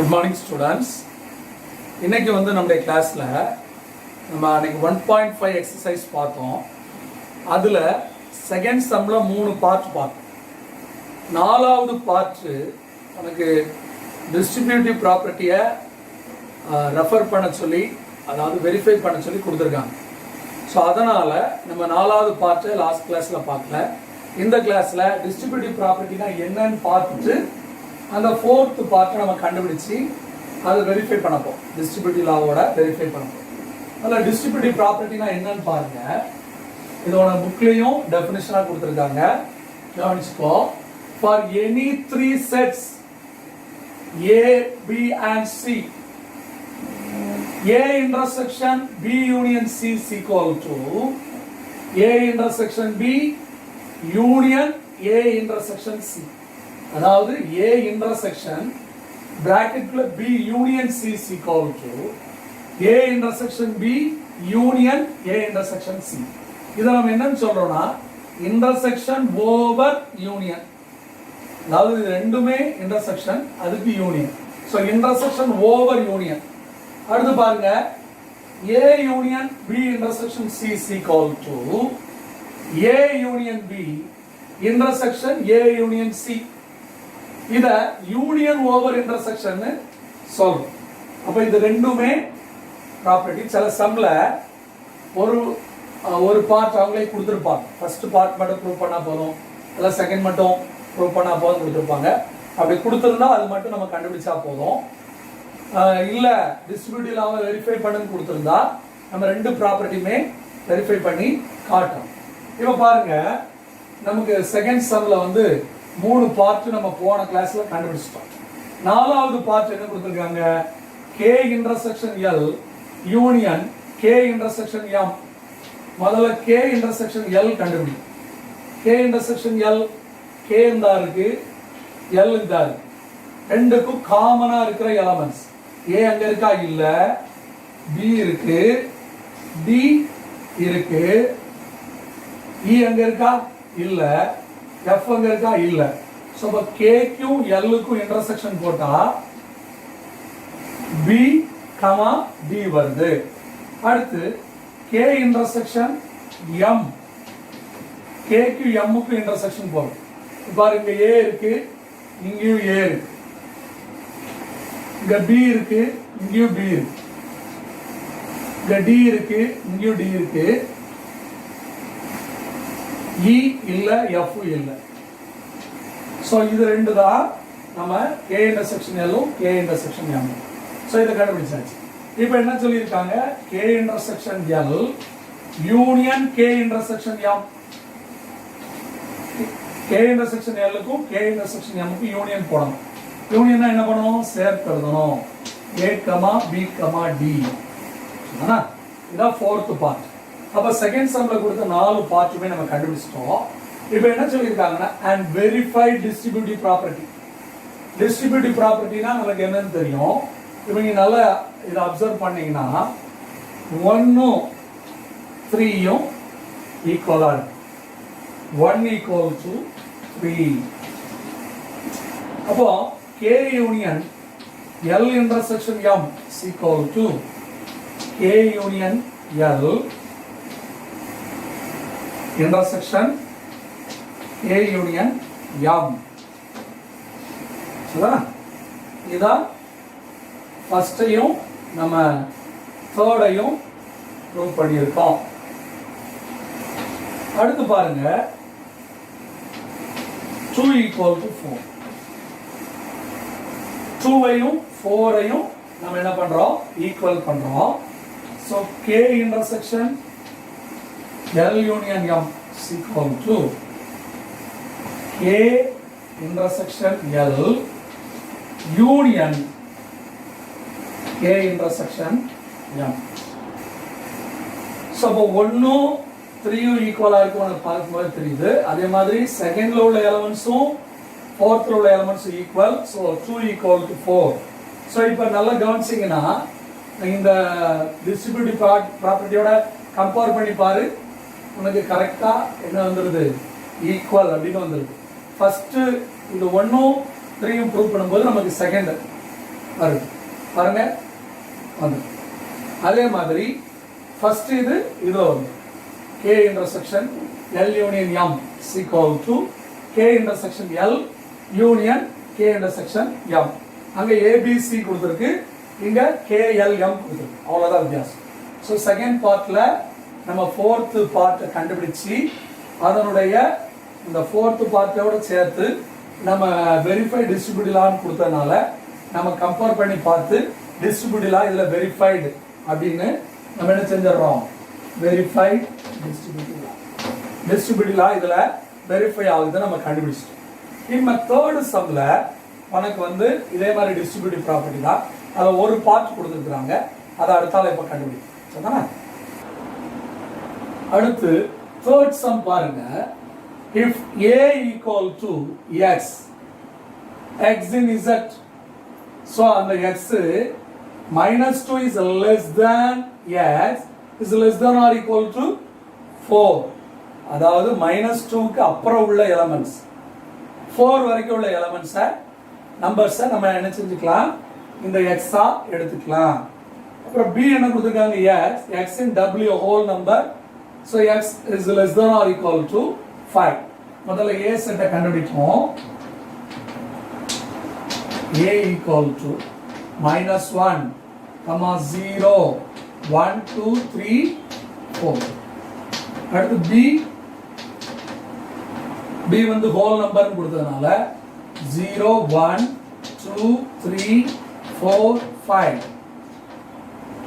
Good morning students. இன்னைக்கு நம்முடைய கிளாஸ்ல நம்ம அன்னைக்கு 1.5 எக்ஸசைஸ் பார்த்தோம். அதுல செகண்ட் சம்ல 3 பார்ட் பார்த்தோம். நாலாவது பார்ட் நமக்கு டிஸ்ட்ரிபியூட்டிவ் ப்ராப்பர்ட்டியை ரெஃபர் பண்ண சொல்லி, அதாவது வெரிஃபை பண்ண சொல்லி கொடுத்துருக்காங்க. ஸோ அதனால் நம்ம நாலாவது பார்ட்டு லாஸ்ட் கிளாஸில் பார்க்கல. இந்த கிளாஸில் டிஸ்ட்ரிபியூட்டிவ் ப்ராப்பர்ட்டினா என்னன்னு பார்த்துட்டு அந்த ஃபோர்த் பார்ட்டை நம்ம கண்டுபிடிச்சி அதை வெரிஃபை பண்ணப்போம். டிஸ்ட்ரிபியூட்டிவ் லாவோட வெரிஃபை பண்ணப்போம். அதில் டிஸ்ட்ரிபியூட்டிவ் ப்ராப்பர்ட்டினா என்னன்னு பாருங்க. இதோட புக்லேயும் டெஃபினிஷனாக கொடுத்துருக்காங்க, கவனிச்சுக்கோ. For any 3 sets A, B and C, A intersection B union C is equal to A intersection B union A intersection C. அதாவது A intersection bracketல B union C is equal to A intersection B union A intersection C. இதை நம்ம என்னன்னு சொல்றோம்னா intersection over union. அதாவது இது ரெண்டுமே intersection, அதுக்கு union. So intersection over union. அடுத்து பாருங்க, A union B intersection C is equal to A union B intersection A union C. இத யூனியன் ஓவர் இன்டர்செக்ஷன் சொல்றோம். அப்ப இது ரெண்டுமே ப்ராப்பர்ட்டி. சில சம்ல ஒரு பார்ட் அவங்களே கொடுத்துருப்பாங்க. ஃபர்ஸ்ட் பார்ட் மட்டும் ப்ரூவ் பண்ணா போதும், இல்ல செகண்ட் மட்டும் ப்ரூவ் பண்ணா போதும் கொடுத்துருப்பாங்க. அப்படி கொடுத்துருந்தா அது மட்டும் நம்ம கண்டுபிடிச்சா போதும். இல்ல டிஸ்ட்ரிபியூட்டிவ் லாவை வெரிஃபை பண்ணுன்னு கொடுத்துருந்தா நம்ம ரெண்டு ப்ராப்பர்ட்டியுமே வெரிஃபை பண்ணி காட்டணும். இப்ப பாருங்க, நமக்கு செகண்ட் சம்ல 3 பார்ட் நம்ம போன கிளாஸ்ல கண்டுபிடிச்சிட்டோம். நாலாவது பார்ட் என்ன கொடுத்திருக்காங்க? K intersection L union K intersection M. முதல்ல K இன்டர்செக்ஷன் L கண்டுபிடி. K இன்டர்செக்ஷன் L, K இந்தா இருக்கு, L இந்தா இருக்கு. ரெண்டுக்கும் காமனா இருக்கிற எலிமெண்ட்ஸ். A அங்க இருக்கா? இல்ல. B இருக்கு, D இருக்கு, E அங்க இருக்கா? இல்ல. F அங்க இருக்கா? இல்ல. சோ அப்ப K க்கும் L க்கும் இன்டர்செக்ஷன் போட்டா B, D வருது. அடுத்து K இன்டர்செக்ஷன் M, K க்கும் M க்கும் இன்டர்செக்ஷன் போடும். பாருங்க, A இருக்கு, இங்கேயும் A இருக்கு, இங்க B இருக்கு, இங்கேயும் B இருக்கு, இங்க D இருக்கு, இங்கேயும் D இருக்கு, E இல்ல, F இல்ல. சோ இது ரெண்டு தான் நம்ம K intersection L, K intersection M. So இத கண்டுபிடிச்சாச்சு. இப்போ என்ன சொல்லிருக்காங்க? K intersection L union K intersection M. K intersection L க்கும் K இன்டர்செக்ஷன் M க்கும் யூனியன் போடணும். யூனியன்னா என்ன பண்ணணும்? சேர்த்து எழுதணும். A, B, D. சரினா? இதான் ஃபோர்த் பார்ட். அப்ப செகண்ட் சம்ல கொடுத்த 4 பார்ட்டுமே நம்ம கண்டுபிடிச்சிட்டோம். இப்போ என்ன சொல்லியிருக்காங்கன்னா and verify distributive property. distributive propertyனா நமக்கு என்னன்னு தெரியும். இப்போ நீங்க நல்லா இத அப்சர்வ் பண்ணீங்கன்னா 1 3 ஈக்குவலா இருக்கு. 1 equal to 3. அப்போ K union L intersection M is equal to K union L intersection A union M. சரியா? இதான் ஃபர்ஸ்டையும் நம்ம தேர்டையும் ப்ரூவ் பண்ணியிருக்கோம். அடுத்து பாருங்க, 2 equal to 4. 2ஐயும் 4ஐயும் நம்ம என்ன பண்றோம்? ஈக்குவல் பண்றோம். So K intersection L union M is equal to K intersection L union K intersection M. So இப்போ 1 3 ஈக்குவலா இருக்கு உங்களுக்கு பார்க்கும்போது தெரியுது. அதே மாதிரி செகண்ட்ல உள்ள எலிமெண்ட்ஸும் ஃபோர்த்ல உள்ள எலிமெண்ட்ஸும் equal. So 2 equal to 4. So இப்போ நல்லா கவனிச்சிங்கன்னா இந்த டிஸ்ட்ரிபியூட்டிவ் ப்ராப்பர்ட்டியோட கம்பேர் பண்ணி பாரு, உனக்கு கரெக்டா என்ன வந்துருது? ஈக்குவல் அப்படின்னு வந்துருது. ஃபர்ஸ்ட் இந்த 1 3 ப்ரூவ் பண்ணும்போது நமக்கு செகண்ட் வருது பாருங்க வந்து. அதே மாதிரி ஃபர்ஸ்ட் இது வந்து K intersection L union M is equal to K intersection L union K intersection M. அங்க ABC கொடுத்திருக்கு, இங்க KLM கொடுத்திருக்கு. அவ்வளவுதான் வித்தியாசம். ஸோ செகண்ட் பார்ட்ல நம்ம ஃபோர்த் பார்ட்டை கண்டுபிடிச்சி அதனுடைய இந்த ஃபோர்த் பார்ட்டோட சேர்த்து நம்ம வெரிஃபைட் டிஸ்ட்ரிபியூட்டிவ் லான்னு கொடுத்ததுனால நம்ம கம்பேர் பண்ணி பார்த்து டிஸ்ட்ரிபியூட்டிவ் லா இதுல வெரிஃபைடு அப்படின்னு நம்ம என்ன செஞ்சிடறோம், வெரிஃபைட் டிஸ்ட்ரிபியூட்டிவ் லா இதுல வெரிஃபை ஆகுது நம்ம கண்டுபிடிச்சிட்டோம். இனிமே தேர்ட் சம்ல உனக்கு வந்து இதே மாதிரி டிஸ்ட்ரிபியூட்டிவ் ப்ராப்பர்ட்டி தான், அதில் ஒரு பார்ட் கொடுத்துருக்குறாங்க, அதை அடுத்தால இப்போ கண்டுபிடிக்கும். சரிதானே? அடுத்து தேர்ட் சம் பாருங்க. If A equal to X, X in Z, so அந்த X -2 is less than X is less than or equal to 4. அதாவது -2க்கு அப்புறம் உள்ள எலிமெண்ட்ஸ் 4 வரைக்கும் உள்ள எலிமெண்ட்ஸை நம்பர்ஸை நம்ம என்ன செஞ்சுக்கலாம், இந்த எக்ஸா எடுத்துக்கலாம். அப்புறம் B என்ன கொடுத்துருக்காங்க, X in W whole number, so X is less than or equal to 5. முதல்ல A செட்டை கண்டுபிடிப்போம். A equal to -1, 0, 1, 2, 3, 4. அடுத்து B வந்து ஹோல் நம்பர் கொடுத்ததுனால 0, 1, 2, 3, 4, 5.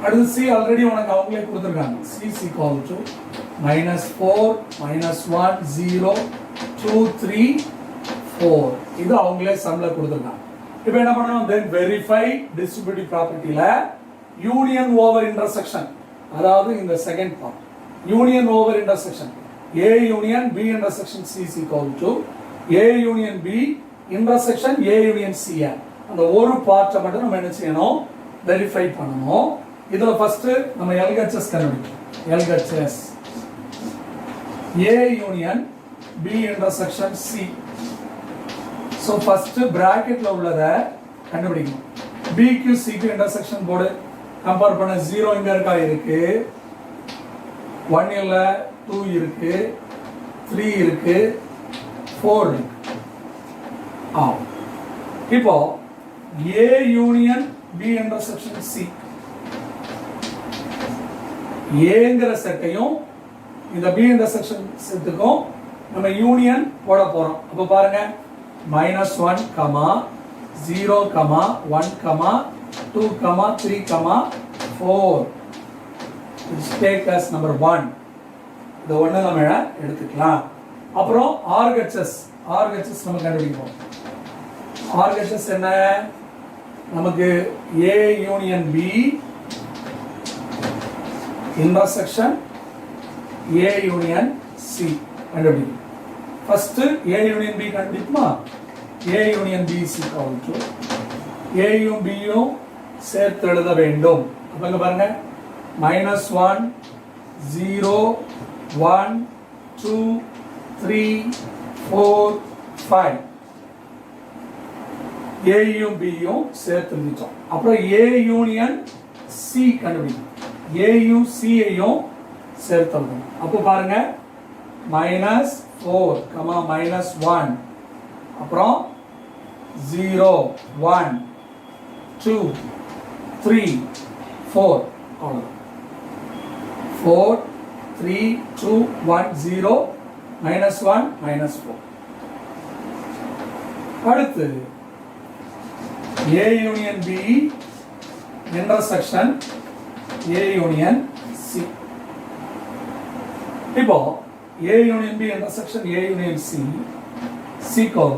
அடுத்து C ஆல்ரெடி உனக்கு அவங்களே கொடுத்துருக்காங்க. C is equal to -4, -1, 0, 2, 3, 4. இது அவங்களே சம்ல கொடுத்துருக்காங்க. இப்போ என்ன பண்ணணும், then verify distributive propertyல union over intersection, அதாவது இந்த second part union over intersection A union B intersection C is equal to A union B intersection A union C. அந்த ஒரு பார்ட்டை மட்டும் நம்ம என்ன செய்யணும், வெரிஃபை பண்ணணும். இதுல ஃபர்ஸ்ட் நம்ம LHS கண்டுபிடிக்கணும். LHS A union B intersection C. So first பிராக்கெட்ல உள்ளதை கண்டுபிடிக்கணும். B க்கு C க்கு இன்டர்செக்ஷன் போடு, கம்பேர் பண்ண 0 இங்க இருக்கா, இருக்கு 1 இல்ல 2 இருக்கு 3 இருக்கு 4 இருக்கு. இப்போ A union B intersection C, Aங்கிற செட்டையும் இந்த B இன்டர்செக்ஷன் செட்டுக்கும் நம்ம யூனியன் போட போறோம். அப்ப பாருங்க -1, 0, 1, 2, 3, 4. Let's take as number 1. இந்த ஒண்ணு நம்ம எடுத்துக்கலாம். அப்புறம் RHS நம்ம கண்டுபிடிப்போம். RHS என்ன, நமக்கு A union B intersection A union C கண்டுபிடிப்போம். First A union B கண்டுபிடிப்போமா, A union B is equal to A யும் B யும் சேர்த்து எழுத வேண்டும். அப்ப இங்க பாருங்க -1, 0, 1, 2, 3, 4, 5. A யும் B யும் சேர்த்து எழுதிட்டோம். அப்புறம் A யூனியன் C கண்டுபிடிக்கணும். A யும் C யும் சேர்த்து எழுதணும். அப்ப பாருங்க -4, -1, அப்புறம் 0, 1, 2, 3, 4. அவ்வளவுதான். 4, 3, 2, 1, 0, -1, -4. அடுத்து A union B intersection A union C. இப்போ A union B intersection A union C equal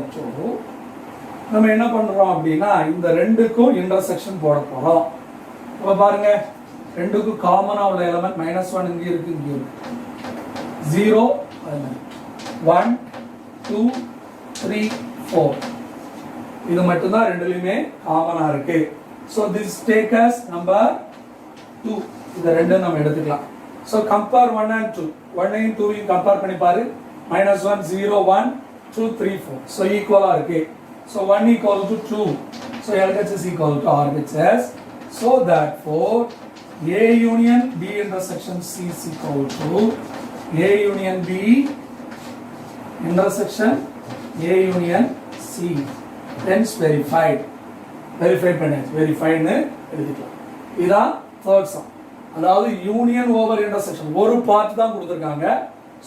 நம்ம என்ன பண்றோம் அப்படின்னா இந்த ரெண்டுக்கும் இன்டர்செக்ஷன் போட போறோம். அப்ப பாருங்க ரெண்டுக்கும் காமனா உள்ள எலிமெண்ட் -1 இங்க இருக்கு, இங்க இருக்கு 0, 1, 2, 3, 4. இது மட்டும் தான் ரெண்டுலயுமே காமனா இருக்கு. So this take as number 2. இது ரெண்டும் நம்ம எடுத்துக்கலாம். So compare 1 and 2. 1 and 2 யும் கம்பேர் பண்ணி பாரு. -1, 0, 1, 2, 3, 4. So equal ஆ இருக்கு. So 1 equal to 2. So So LHS is equal to RHS. So therefore A union B intersection C is equal to A union B intersection A union C. Hence verified. Verified னு எழுதிக்கலாம். இதான் third sum. அதாவது union over intersection ஒரு part தான் கொடுத்துருக்காங்க.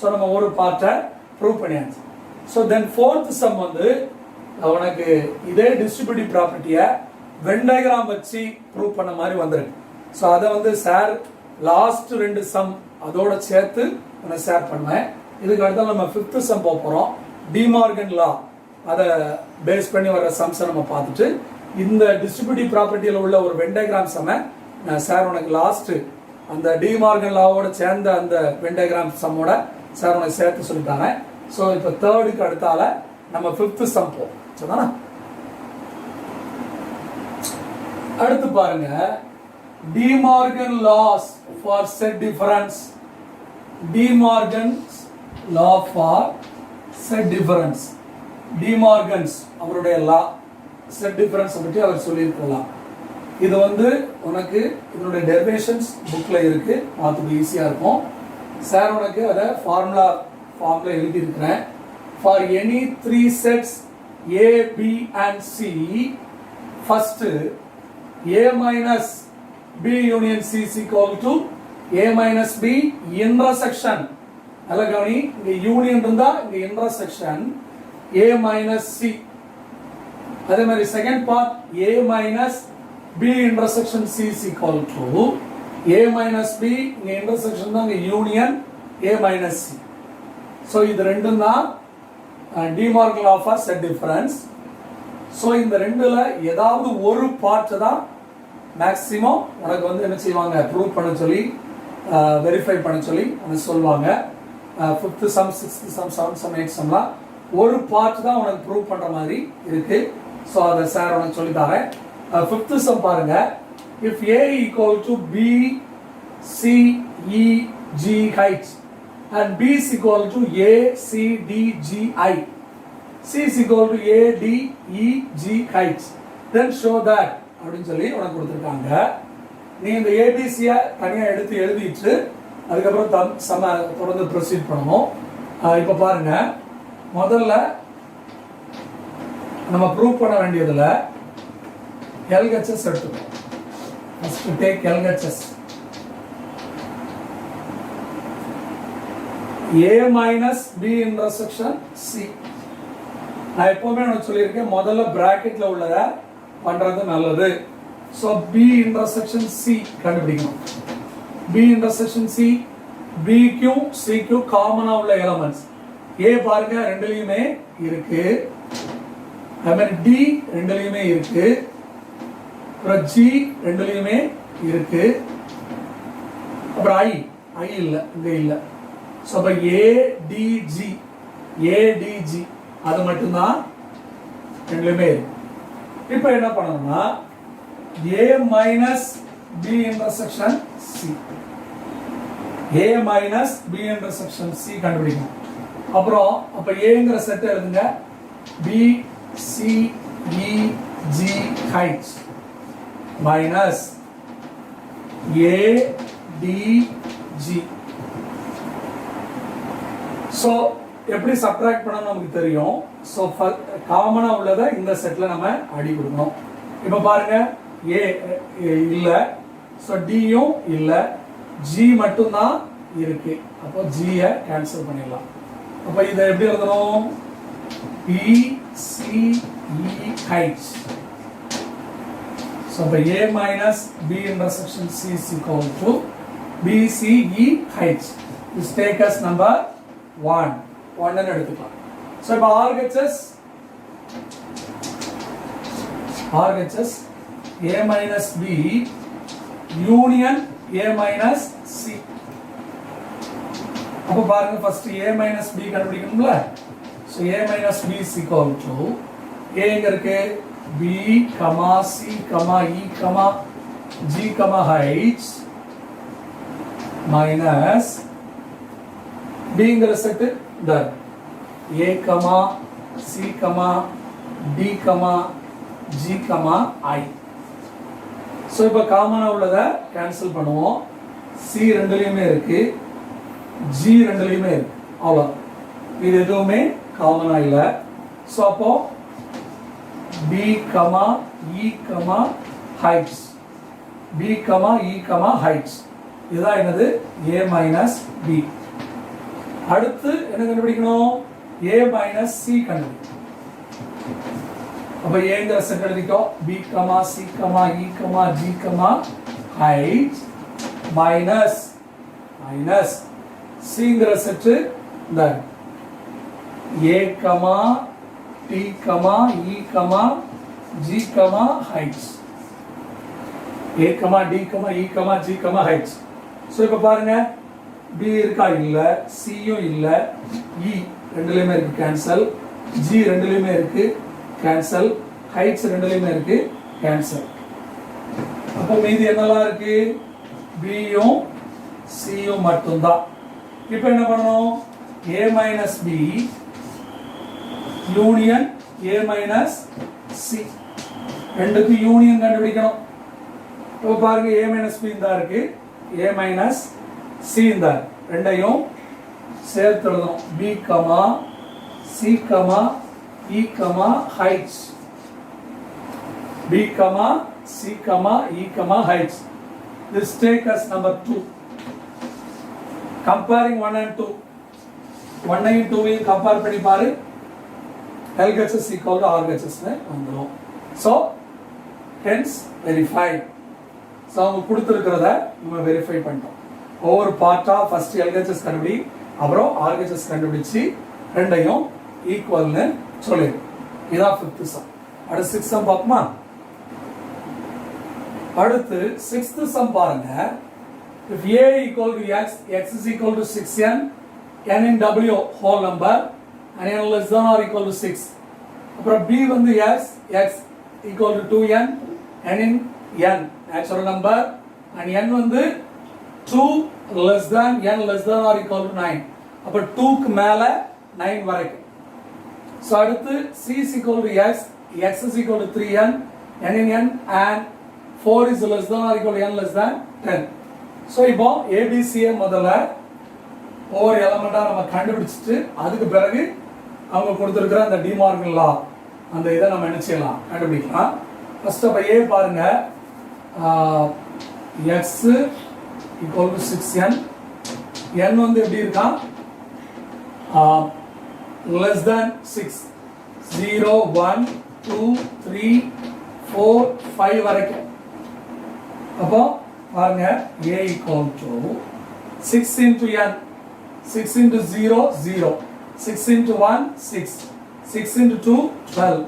So நம்ம ஒரு பார்ட்டை ப்ரூவ் பண்ணியாச்சு. ஸோ தென் ஃபோர்த் சம் வந்து உனக்கு இதே டிஸ்ட்ரிபியூட்டிவ் ப்ராப்பர்ட்டியை வென் டயக்ராம் வச்சு ப்ரூவ் பண்ண மாதிரி வந்திருக்கு. ஸோ அதை வந்து சார் லாஸ்ட் 2 சம் அதோட சேர்த்து நான் ஷேர் பண்ணேன். இதுக்கு அடுத்த நம்ம 5th சம் போக போகிறோம். டிமார்கன் லா அதை பேஸ் பண்ணி வர சம்ஸை நம்ம பார்த்துட்டு இந்த டிஸ்ட்ரிபியூட்டிவ் ப்ராப்பர்ட்டியில் உள்ள ஒரு வென் டயக்ராம் சம்மை சார் உனக்கு லாஸ்ட்டு அந்த டிமார்கன் லாவோட சேர்ந்த அந்த வென் டயக்ராம் சம்மோட சார் உனக்கு சேர்த்து சொல்லிட்டாங்க. ஸோ இப்போ தேர்டுக்கு அடுத்தால நம்ம 5th சம் போவோம். சரிதானா? அடுத்து பாருங்க, De Morgan laws for set difference. De Morgan's law for set difference. De Morgan's அவருடைய லா செட் டிஃபரன்ஸ் பற்றி அவர் சொல்லியிருக்கலாம். இது வந்து உனக்கு இதனுடைய டெரிவேஷன்ஸ் புக்கில் இருக்கு, பார்த்துக்கு ஈஸியாக இருக்கும். சார் உனக்கு அதை ஃபார்முலா எழுதியிருக்கிறேன். For any 3 sets A, B and C, first A minus B union C is equal to A minus B intersection. நல்லா கவனி, இங்க யூனியன் இருந்தா இங்க இன்டர்செக்ஷன் A minus C. அதே மாதிரி second part A minus B intersection C is equal to A minus B, இங்க intersection தான், இங்க union A minus C. So இது ரெண்டும் தான் De Morgan law for set difference. So இந்த ரெண்டுல ஏதாவது ஒரு பார்ட் தான் மேக்ஸிமம் உனக்கு வந்து என்ன செய்வாங்க, ப்ரூவ் பண்ண சொல்லி வெரிஃபை பண்ண சொல்லி சொல்லுவாங்க. 5th some 6th some 7th some 8th சம்லாம் ஒரு பார்ட் தான் உனக்கு ப்ரூவ் பண்ற மாதிரி இருக்கு. ஸோ அதை சார் உனக்கு சொல்லி தரேன். 5th சம் பாருங்க, if A equal to B C E G height and B is equal to A C D G I, C is equal to A D E G height, then show that அப்படின்னு சொல்லி உனக்கு கொடுத்துருக்காங்க. நீ இந்த ஏபிசியை தனியாக எடுத்து எழுதிட்டு அதுக்கப்புறம் சம தொடர்ந்து ப்ரொசீட் பண்ணணும். இப்போ பாருங்க, முதல்ல நம்ம ப்ரூவ் பண்ண வேண்டியதில் LHS எடுத்துக்கணும். First take LHS. A minus B intersection C. நான் எப்பவுமே நான் சொல்லியிருக்கேன், முதல்ல பிராக்கெட்ல உள்ளத பண்றது நல்லது. ஸோ B intersection C கண்டுபிடிக்கணும். B intersection C, BQ CQ காமனா உள்ள எலமெண்ட்ஸ். A பாருங்க ரெண்டுலயுமே இருக்கு, அதே மாதிரி D ரெண்டுலயுமே இருக்கு, அப்புறம் G ரெண்டுலயுமே இருக்கு, அப்புறம் I இல்ல, இங்க இல்ல. ஸோ அப்போ ADG அது மட்டும்தான் ரெண்டுலையுமே இருக்கு. இப்போ என்ன பண்ணணும்னா A minus B intersection C, A minus B intersection C கண்டுபிடிக்கணும். அப்புறம் அப்போ Aங்கிற செட் எழுதுங்க, B C E G height minus A D G. So எப்படி சப்ட்ராக்ட் பண்ணணும் நமக்கு தெரியும். ஸோ காமனாக உள்ளதை இந்த செட்டில் நம்ம அடி கொடுக்கணும். இப்போ பாருங்க, ஏ இல்லை, ஸோ டியும் இல்லை, ஜி மட்டும்தான் இருக்கு. அப்போ ஜியை கேன்சல் பண்ணிடலாம். அப்போ இதை எப்படி எழுதணும், BCE height. ஸோ இப்போ A minus B intersection C is equal to BCE height. This take us number 1 எடுத்துக்கலாம். ஸோ இப்போ RHS A minus B union A minus C. அப்போ பாருங்க, ஃபர்ஸ்ட் A minus B கண்டுபிடிக்கணும்ல. So A minus B is equal to A எங்க இருக்கு, B, C, E, G, height minus Bங்கிற set A, C, D, G, I. So இப்போ காமனாக உள்ளதை கேன்சல் பண்ணுவோம். C ரெண்டுலேயுமே இருக்கு, G ரெண்டுலேயுமே இருக்கு, அவ்வளோ. இது எதுவுமே காமனாக இல்லை. ஸோ அப்போ B, E, heights. B, E, heights. இதுதான் என்னது A minus B. அடுத்து என்ன கண்டுபிடிக்கணும்? A minus C கண்டுபிடிக்கணும். அப்ப ஏங்கிற செட் எழுதிக்கோ. B, C, E, G, heights minus Cங்கிற செட் இந்த A, T, E, G, heights. A, D, E, G, heights. So இப்போ பாருங்க, B இருக்கா? இல்லை. சியும் இல்லை. E ரெண்டுலேயுமே இருக்கு, கேன்சல். G ரெண்டுலேயுமே இருக்கு, கேன்சல். ஹைட்ஸ் ரெண்டுலேயுமே இருக்கு, கேன்சல். அப்போ மீதி என்னெல்லாம் இருக்கு? பியும் சியும் மட்டும்தான். இப்போ என்ன பண்ணணும்? A minus B union A minus C, ரெண்டுக்கு யூனியன் கண்டுபிடிக்கணும். இப்போ பாருங்க, A minus B இந்த இருக்கு, A minus C இந்த ரெண்டையும் சேர்த்து எழுதணும். B, C, E, heights. B, C, E, heights. This take us number 2. Comparing 1 and 2. 1 and 2 compare பண்ணி பாரு. LHS equal to RHS வந்துடும். So, hence verify. ஸோ அவங்க கொடுத்துருக்கிறத நம்ம வெரிஃபை பண்ணிட்டோம். ஒவ்வொரு பார்ட்டாக ஃபர்ஸ்ட் எல்ஹெச்எஸ் கண்டுபிடி, அப்புறம் ஆர்ஹெச்எஸ் கண்டுபிடிச்சு ரெண்டையும் ஈக்குவல்னு சொல்லிடு. இதான் 5th சம். அடுத்து 6th சம் பார்ப்போமா? அடுத்து 6th சம் பாருங்க. If A equal to X, X is equal to 6n, n in W whole number, and n less than or equal to 6. அப்புறம் B வந்து X equal to 2n, n in n natural number, and n வந்து 2 less than n less than or equal to 9. அப்ப 2க்கு மேல 9 வரைக்கும். So அடுத்து C is equal to X is equal to 3n, n in n, and 4 is less than or equal to n less than 10. So இப்போ ABC முதல்ல ஒவ்வொரு எலிமெண்டா நம்ம கண்டுபிடிச்சிட்டு அதுக்கு பிறகு அவங்க கொடுத்திருக்கிற அந்த டிமார்கன் லா அந்த இதை நம்ம என்ன செய்யலாம்? கண்டுபிடிக்கலாம். ஃபர்ஸ்ட் அப்ப A பாருங்க, X equal to 6n, n வந்து எப்படி இருக்கான்? less than 6, 0, 1, 2, 3, 4, 5 வரைக்கும். அப்போ பாருங்க, A equal to 6 into n, 6 into 0, 0, 6 into 1, 6, 6 into 2, 12,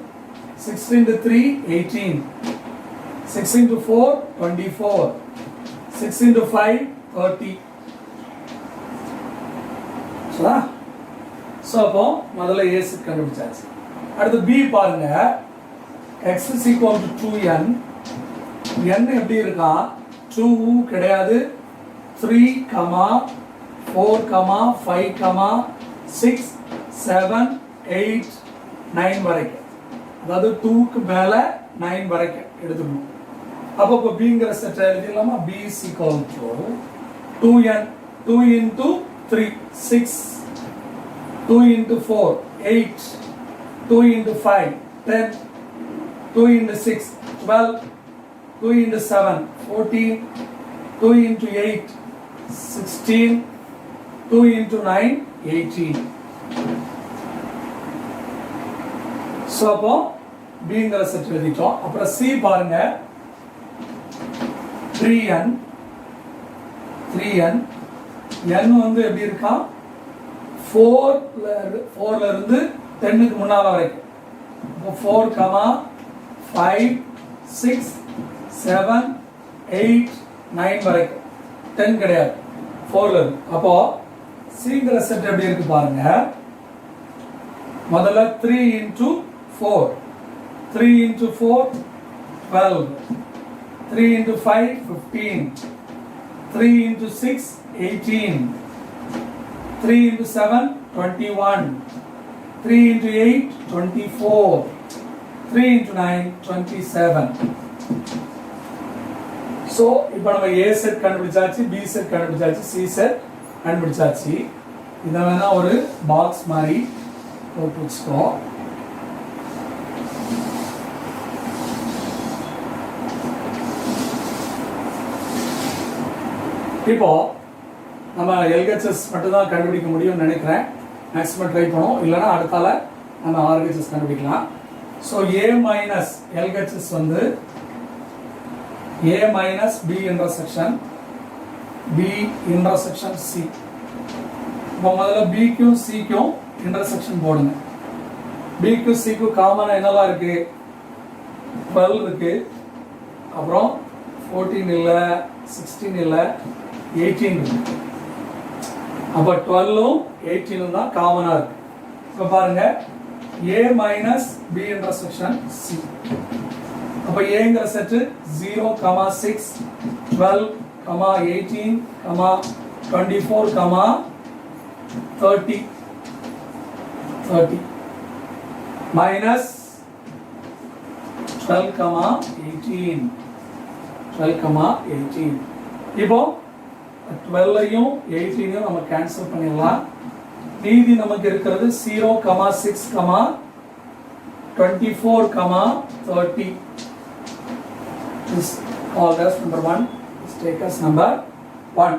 6 into 3, 18, 6 into 4, 24, 6 into 5, 30. So அப்போ முதல்ல A செட் கண்டுபிடிச்சாச்சு. அடுத்து B பாருங்க, X is equal to 2n, n எப்படி இருக்கான்? 2 கிடையாது, 3, 4, 5, 6, 7, 8, 9 வரைக்கும். அதாவது 2க்கு மேல 9 வரைக்கும் எடுத்துக்கணும். அப்போ இப்போ Bங்கிற set எழுதிடலாமா? B is equal to 2n, 2 into 3, 6, 2 into 4, 8, 2 into 5, 10, 2 into 6, 12, 2 into 7, 14, 2 into 8, 16, 2 into 9, 18. So அப்போ Bங்கிற செட் எழுதிட்டோம். அப்புறம் C பாருங்க, 3n, n வந்து எப்படி இருக்கான்? 4ல இருந்து 10க்கு முன்னால வரைக்கும். 4, 5, 6, 7, 8, 9 வரைக்கும். 10 கிடையாது, 4ல இருந்து. அப்போ Cங்கிற செட் எப்படி இருக்கு பாருங்க. முதல்ல 3 into 4, 3 into 4, 12, 3 into 5, 15, 3 into 6, 18, 3 into 7, 21, 3 into 8, 24, 3 into 9 27. So இப்போ நம்ம A செட் கண்டுபிடிச்சாச்சு, B செட் கண்டுபிடிச்சாச்சு, C செட் கண்டுபிடிச்சாச்சு. இத வேணா ஒரு பாக்ஸ் மாதிரி போட்டு வச்சுக்கோ. இப்போ நம்ம LHS மட்டும் தான் கண்டுபிடிக்க முடியும்னு நினைக்கிறேன். மேக்ஸிமம் ட்ரை பண்ணுவோம், இல்லைன்னா அடுத்தால நம்ம RHS கண்டுபிடிக்கலாம். ஸோ A மைனஸ் LHS வந்து A minus B intersection B intersection C. இப்போ முதல்ல Bக்கும் Cக்கும் இன்டர்செக்ஷன் போடுங்க. Bக்கும் Cக்கும் காமனாக என்னெல்லாம் இருக்கு? 12 இருக்கு, அப்புறம் 14 இல்லை, 16 இல்லை, 18 இருக்கு. அப்போ 12ம் 18ம் தான் காமனாக இருக்கு. இப்போ பாருங்க A minus B intersection C. அப்போ Aங்கிற செட்டு 0, 6, 12, 18, 24, 30 மைனஸ் 12, 18. இப்போ 12ஐயும் 18ஐயும் நம்ம கேன்சல் பண்ணிடலாம். மீதி நமக்கு இருக்கிறது 0, 6, 24, 30. This all as number 1. Let's take as number 1.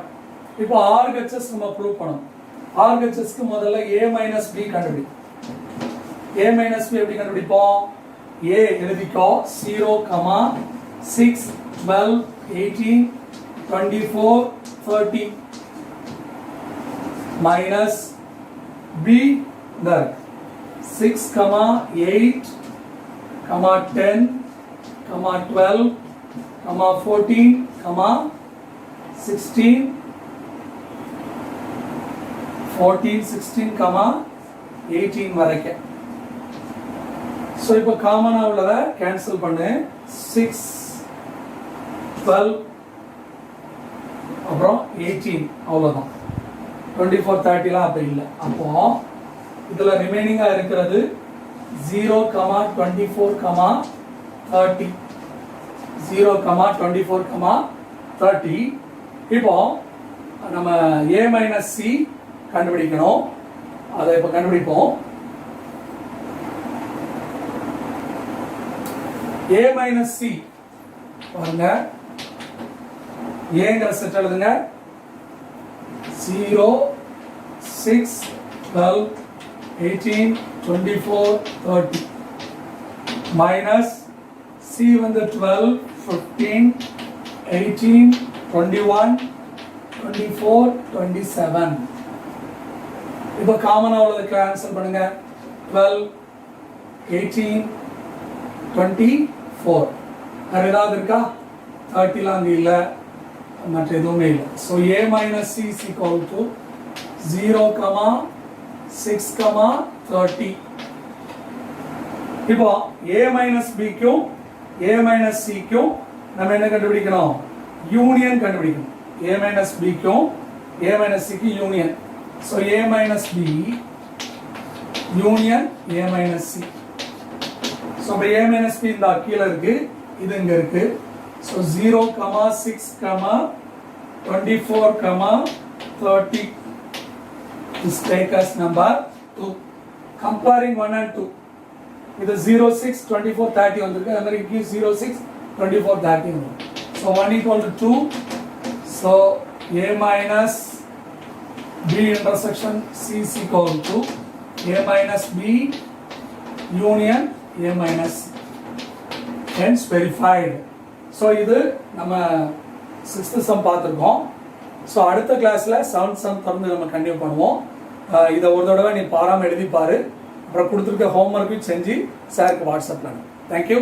இப்போ RHS நம்ம ப்ரூவ் பண்ணோம். RHS க்கு முதல்ல A minus B கண்டுபிடி. A minus B எப்படி கண்டுபிடிப்போம்? A எழுதிக்கோ 0, 6, 12, 18, 24, 30 minus B there 6, 8, 10, 12, 14, 16, 18 வரைக்கும். ஸோ இப்போ காமனாக உள்ளதை கேன்சல் பண்ணு. 6, 12, அப்புறம் 18 அவ்வளோதான். 24, 30லாம் அப்போ இல்லை. அப்போ இதில் ரிமைனிங்காக இருக்கிறது 0, 24, 30. 0, 24, 30. இப்போ நம்ம A மைனஸ் C கண்டுபிடிக்கணும். அதை இப்போ கண்டுபிடிப்போம். A மைனஸ் C பாருங்க, ஏங்கிற செட் எழுதுங்க. 0, 6, 12, 18, 24, 30 மைனஸ் C வந்து 12, 15, 18, 21, 24, 27. இப்போ காமனாக உள்ளது கேன்சல் பண்ணுங்க. 12, 18, 24. வேறு ஏதாவது இருக்கா? 30லாம் அங்கே இல்லை, மற்ற எதுவுமே இல்லை. So A minus C is equal to 0, 6, 30. இப்போ A minus B க்கும் A minus C க்கும் நம்ம என்ன கண்டுபிடிக்கணும்? யூனியன் கண்டுபிடிக்கணும். A minus B க்கும் A minus C க்கு union. So A minus B union A minus C. So இப்போ A minus B இந்த கீழே இருக்கு, இது இங்க இருக்கு. So 0, 6, 24, 30. This take us number 2. Comparing 1 and 2. With the 0, 6, 24, 30 on the other, it gives 0, 6, 24, 30. So 1 equal to 2. So A minus B intersection C is equal to A minus B union A minus C. Hence verified. So இது நம்ம 6th some பார்த்துருக்கோம். So அடுத்த கிளாஸில் 7th some தொடர்ந்து நம்ம continue பண்ணுவோம். இதை ஒரு தடவை நீ பாராமல் எழுதிப்பாரு, அப்புறம் கொடுத்துருக்க ஹோம்ஒர்க்கையும் செஞ்சு சாருக்கு வாட்ஸ்அப்பில். தேங்க்யூ.